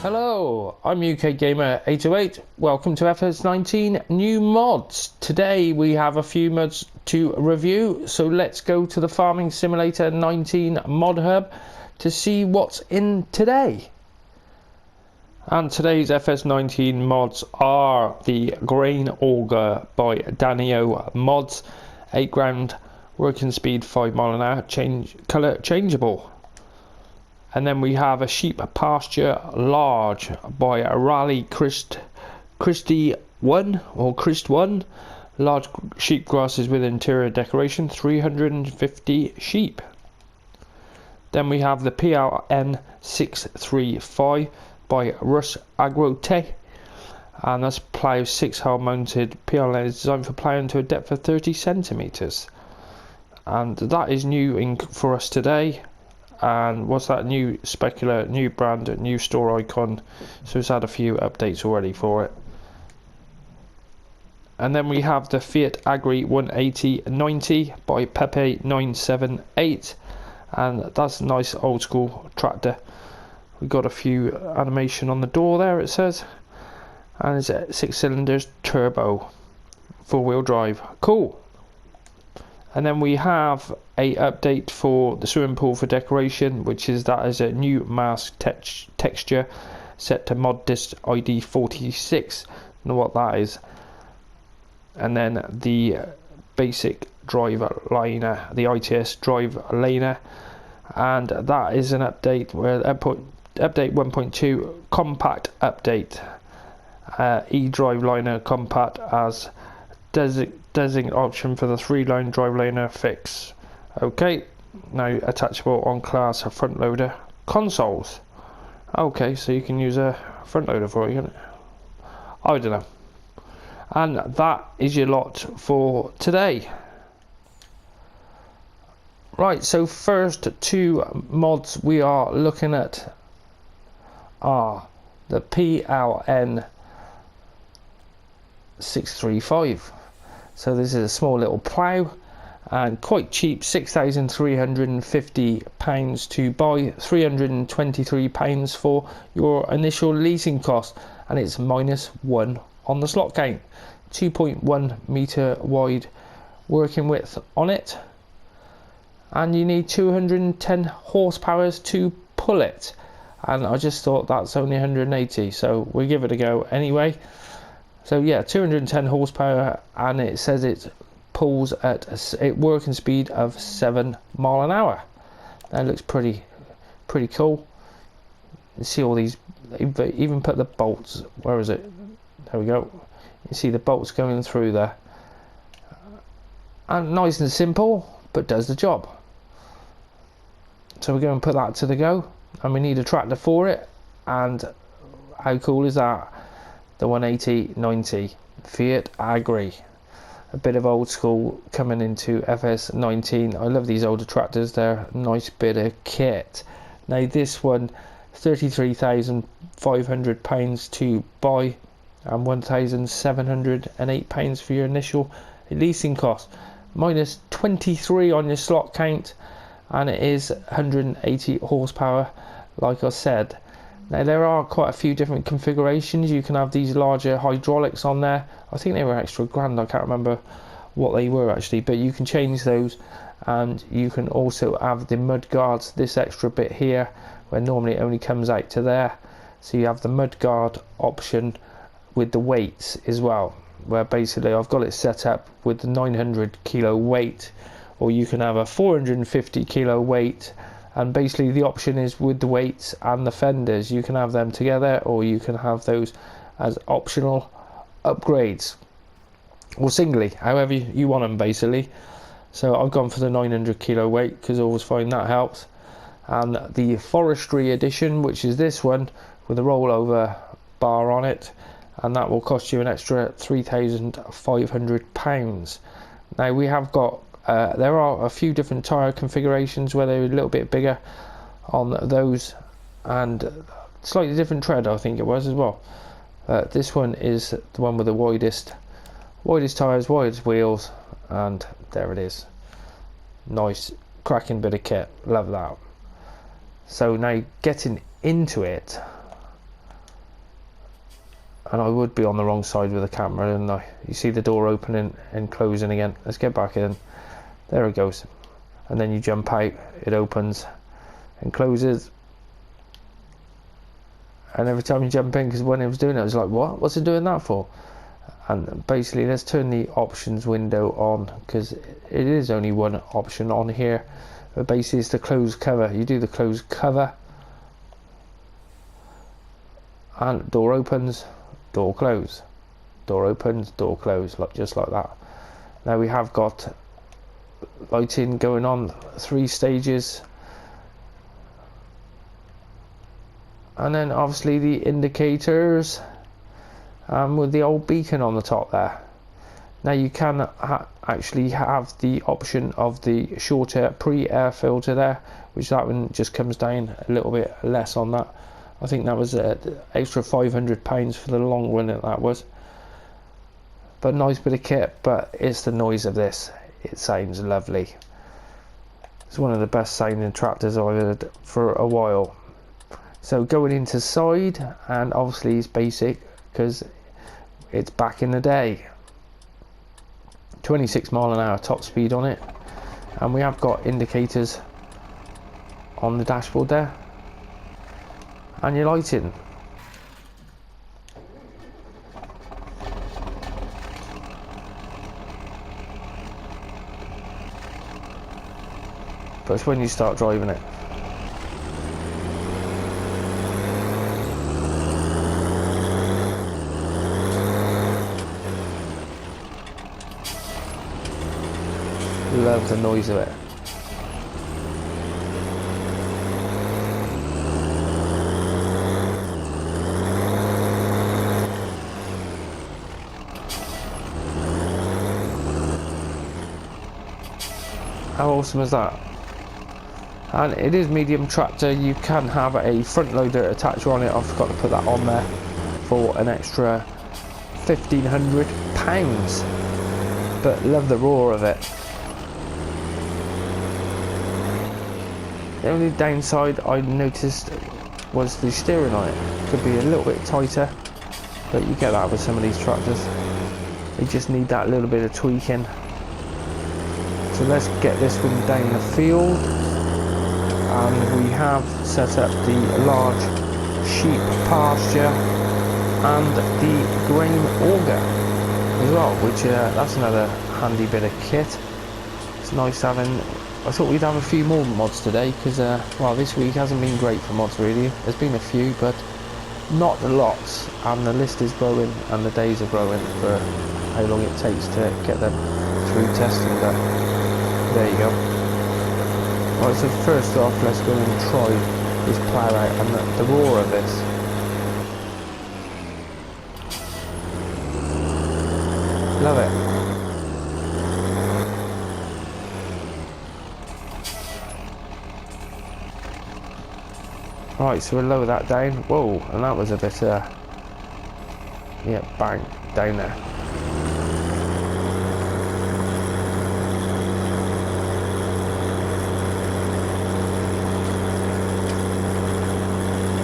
Hello, I'm UK Gamer 808. Welcome to FS19 new mods. Today we have a few mods to review, so let's go to the Farming Simulator 19 mod hub to see what's in today. And today's FS19 mods are the Grain Auger by DanioMods, 8 ground, working speed 5 mile an hour, colour changeable. And then we have a sheep pasture large by Rally Christie 1 or Christ 1. Large sheep grasses with interior decoration, 350 sheep. Then we have the PLN635 by RusAgroTeh. And that's plough 6 hole mounted PLN is designed for ploughing to a depth of 30 centimeters. And that is new for us today. And what's that new specular, new brand, new store icon, so it's had a few updates already for it. And then we have the Fiatagri 180/90 by Pepe978, and that's a nice old school tractor. We got a few animation on the door there, it says, and it's a 6 cylinders turbo, 4-wheel drive, cool. And then we have a update for the swimming pool for decoration, which is that is a new mask texture set to mod disc ID 46. Know what that is. And then the basic drive liner, the ITS drive liner, and that is an update where update 1.2 compact update. E-drive liner compact as designated option for the 3-line drive liner fix. Okay, now attachable on class front loader consoles. Okay, so you can use a front loader for it, can't you? I don't know. And that is your lot for today. Right, so first two mods we are looking at are the PLN635. So this is a small little plough and quite cheap, £6,350 to buy, £323 for your initial leasing cost, and it's -1 on the slot count. 2.1 meter wide working width on it, and you need 210 horsepower to pull it, and I just thought that's only 180, so we'll give it a go anyway. So yeah, 210 horsepower, and it says it pulls at a working speed of 7 mile an hour. That looks pretty cool. You see all these, even put the bolts, where is it? There we go. You see the bolts going through there. And nice and simple, but does the job. So we're going to put that to the go, and we need a tractor for it. And how cool is that? The 180/90 Fiatagri, a bit of old school coming into FS19. I love these older tractors, they're a nice bit of kit. Now this one, £33,500 to buy, and £1,708 for your initial leasing cost, -23 on your slot count, and it is 180 horsepower like I said. Now there are quite a few different configurations. You can have these larger hydraulics on there. I think they were extra grand, I can't remember what they were actually, but you can change those, and you can also have the mud guards, this extra bit here where normally it only comes out to there. So you have the mud guard option with the weights as well, where basically I've got it set up with the 900 kilo weight, or you can have a 450 kilo weight. And basically the option is with the weights and the fenders, you can have them together, or you can have those as optional upgrades, or singly, however you want them basically. So I've gone for the 900 kilo weight because I always find that helps. And the forestry edition, which is this one with a rollover bar on it, and that will cost you an extra £3,500. Now we have got there are a few different tyre configurations where they're a little bit bigger on those, and slightly different tread I think it was as well. This one is the one with the widest tyres, widest wheels, and there it is. Nice cracking bit of kit, love that. So now getting into it, and I would be on the wrong side with the camera, and you see the door opening and closing again. Let's get back in. There it goes. And then you jump out, it opens and closes. And every time you jump in, because when it was doing it, I was like, what's it doing that for? And basically, let's turn the options window on, because it is only one option on here. But basically, it's the close cover. You do the close cover, and door opens, door close, door opens, door close, just like that. Now we have got lighting going on, 3 stages, and then obviously the indicators, with the old beacon on the top there. Now you can actually have the option of the shorter pre-air filter there, which that one just comes down a little bit less on that. I think that was extra £500 for the long one that was. But nice bit of kit, but it's the noise of this. It sounds lovely. It's one of the best sounding tractors I've heard for a while. So going into side, and obviously it's basic because it's back in the day. 26 mile an hour top speed on it, and we have got indicators on the dashboard there, and your lighting. But it's when you start driving it. Love the noise of it. How awesome is that? And it is medium tractor. You can have a front loader attacher on it. I forgot to put that on there for an extra £1,500. But love the roar of it. The only downside I noticed was the steering on it. Could be a little bit tighter, but you get that with some of these tractors. They just need that little bit of tweaking. So let's get this one down the field, and we have set up the large sheep pasture and the grain auger as well, which that's another handy bit of kit. It's nice having. I thought we'd have a few more mods today, because well, this week hasn't been great for mods really. There's been a few, but not lots, and the list is growing and the days are growing for how long it takes to get them through testing. But there you go. Right, so first off, let's go and try this plough out and the roar of this. Love it. Right, so we'll lower that down. Whoa, and that was a bit, yeah, bang, down there.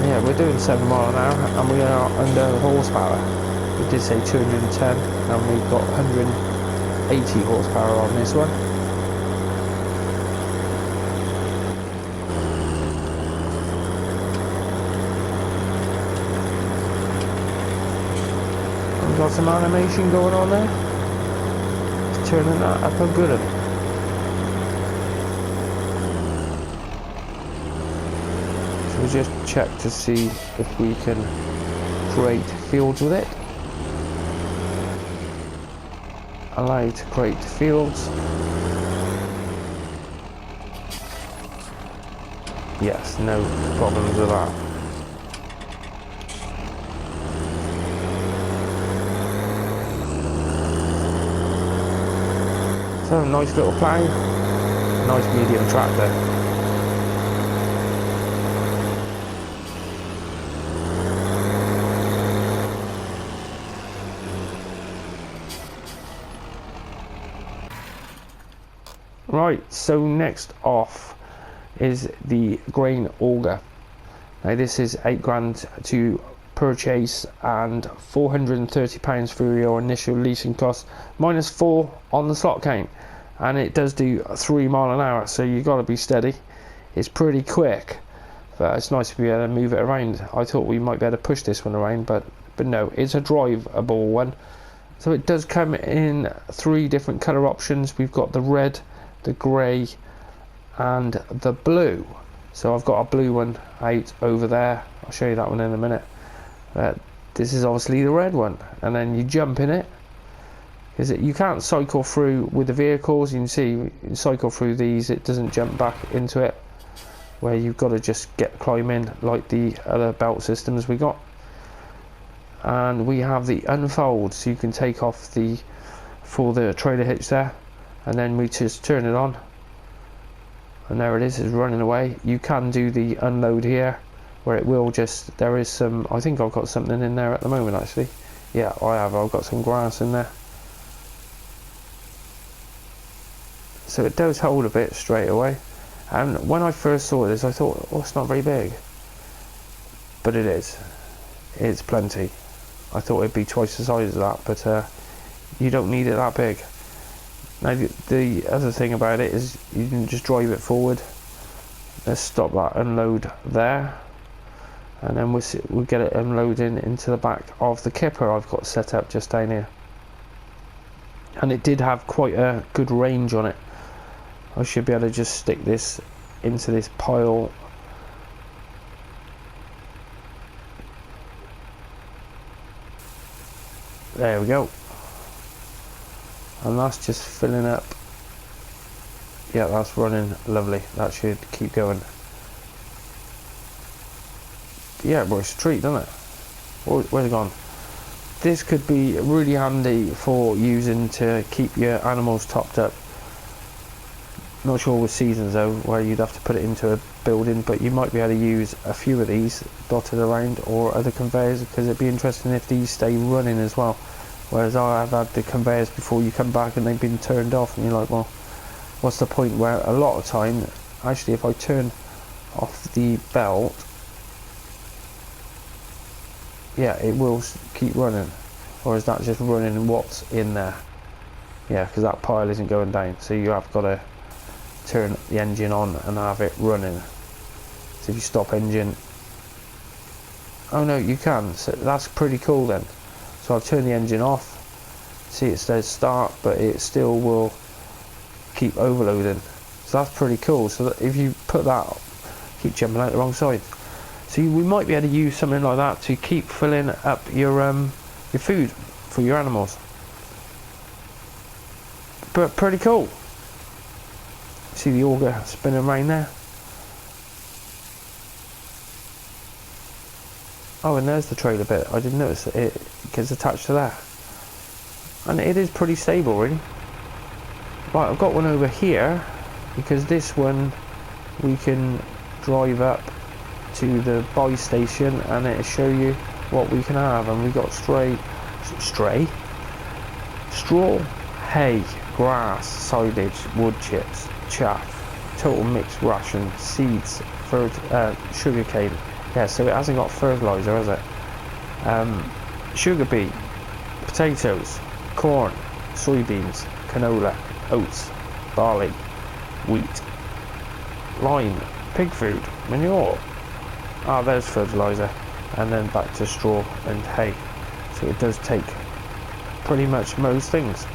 Yeah, we're doing 7 mile an hour, and we are under horsepower. We did say 210, and we've got 180 horsepower on this one. Got some animation going on there. Just turning that up a good one. So we'll just check to see if we can create fields with it. Allow to create fields. Yes, no problems with that. So nice little plough, nice medium tractor. Right, so next off is the grain auger. Now this is £8 grand to purchase and £430 for your initial leasing cost, -4 on the slot count, and it does do 3 miles an hour, so you got to be steady. It's pretty quick, but it's nice to be able to move it around. I thought we might be able to push this one around, but no, it's a drivable one. So it does come in 3 different colour options. We've got the red, the grey and the blue. So I've got a blue one out over there. I'll show you that one in a minute. This is obviously the red one, and then you jump in it, because you can't cycle through with the vehicles. You can see you cycle through these, it doesn't jump back into it, where you've got to just climb in like the other belt systems we got. And we have the unfold, so you can take off for the trailer hitch there, and then we just turn it on, and there it is, it's running away. You can do the unload here, where it will just, there is some, I think I've got something in there at the moment actually. Yeah, I've got some grass in there. So it does hold a bit straight away. And when I first saw this, I thought, oh, it's not very big. But it is. It's plenty. I thought it'd be twice the size of that, but you don't need it that big. Now the other thing about it is you can just drive it forward. Let's stop that unload there, and then we'll get it unloading into the back of the kipper I've got set up just down here. And it did have quite a good range on it. I should be able to just stick this into this pile. There we go. And that's just filling up. Yeah, that's running lovely. That should keep going. Yeah, well, it's a treat, doesn't it? Where's it gone? This could be really handy for using to keep your animals topped up. Not sure with seasons though, where you'd have to put it into a building, but you might be able to use a few of these dotted around, or other conveyors, because it'd be interesting if these stay running as well. Whereas I've had the conveyors before, you come back and they've been turned off, and you're like, well, what's the point? Where a lot of time, actually, if I turn off the belt, yeah, it will keep running. Or is that just running what's in there? Yeah, because that pile isn't going down, so you have got to turn the engine on and have it running. So if you stop engine, oh no, you can, so that's pretty cool then. So I've turned the engine off, see it says start, but it still will keep overloading. So that's pretty cool. So that if you put that, keep jumping out the wrong side. So we might be able to use something like that to keep filling up your food for your animals. But pretty cool. See the auger spinning around there. Oh, and there's the trailer bit. I didn't notice that it gets attached to that. And it is pretty stable, really. Right, I've got one over here, because this one we can drive up to the buy station and it'll show you what we can have. And we've got straw, hay, grass, silage, wood chips, chaff, total mixed ration, seeds, sugar cane. Yeah, so it hasn't got fertiliser, has it? Sugar beet, potatoes, corn, soybeans, canola, oats, barley, wheat, lime, pig food, manure. Ah, there's fertiliser, and then back to straw and hay. So it does take pretty much most things.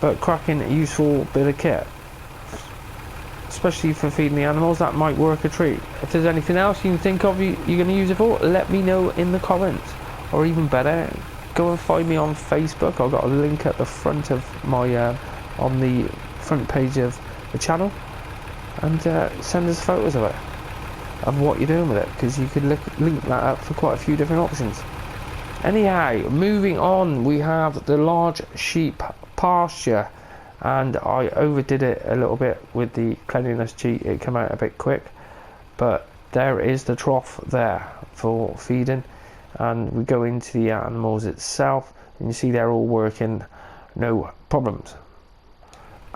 But cracking, useful bit of kit, especially for feeding the animals. That might work a treat. If there's anything else you can think of you're going to use it for, let me know in the comments. Or even better, go and find me on Facebook. I've got a link at the front of my on the front page of the channel, and send us photos of it, of what you're doing with it, because you could link that up for quite a few different options. Anyhow, moving on, we have the large sheep pasture, and I overdid it a little bit with the cleanliness cheat. It came out a bit quick, but there is the trough there for feeding, and we go into the animals itself and you see they're all working, no problems,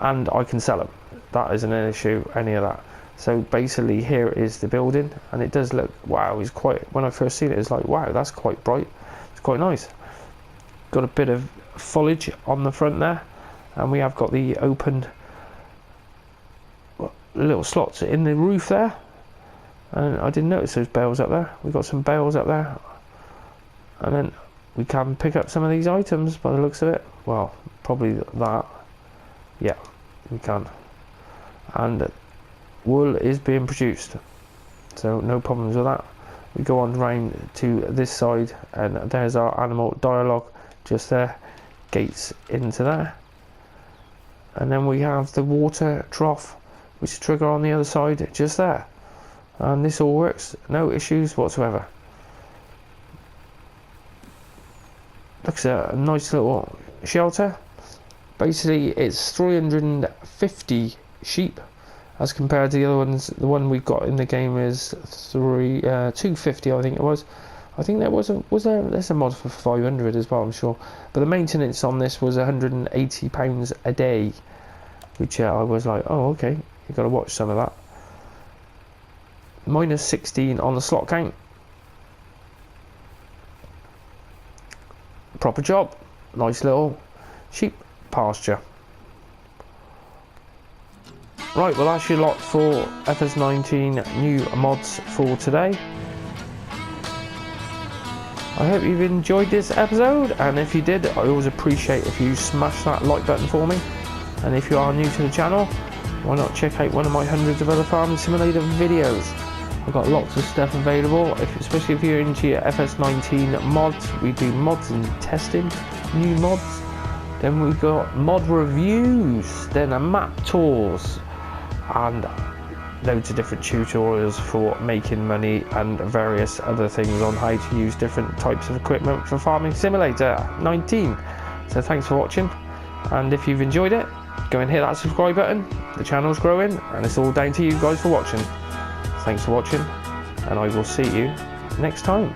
and I can sell them. That isn't an issue, any of that. So basically here is the building, and it does look, wow, it's quite, when I first seen it, it's like, wow, that's quite bright. It's quite nice. Got a bit of foliage on the front there, and we have got the opened little slots in the roof there, and I didn't notice those bales up there. We've got some bales up there, and then we can pick up some of these items by the looks of it. Well, probably that. Yeah, we can. And wool is being produced, so no problems with that. We go on round to this side, and there's our animal dialogue just there, gates into there, and then we have the water trough, which trigger on the other side just there, and this all works, no issues whatsoever. Looks a nice little shelter. Basically it's 350 sheep as compared to the other ones. The one we've got in the game is 250, I think it was. I think there's a mod for 500 as well, I'm sure. But the maintenance on this was £180 a day, which I was like, oh okay, you've got to watch some of that. Minus 16 on the slot count. Proper job. Nice little sheep pasture. Right, well that's your lot for FS19 new mods for today. I hope you've enjoyed this episode, and if you did, I always appreciate if you smash that like button for me. And if you are new to the channel, why not check out one of my hundreds of other farming simulator videos. I've got lots of stuff available, especially if you're into your FS19 mods. We do mods and testing, new mods. Then we've got mod reviews, then a map tours, and loads of different tutorials for making money and various other things on how to use different types of equipment for Farming Simulator 19. So thanks for watching, and if you've enjoyed it, go and hit that subscribe button. The channel's growing, and it's all down to you guys for watching. Thanks for watching, and I will see you next time.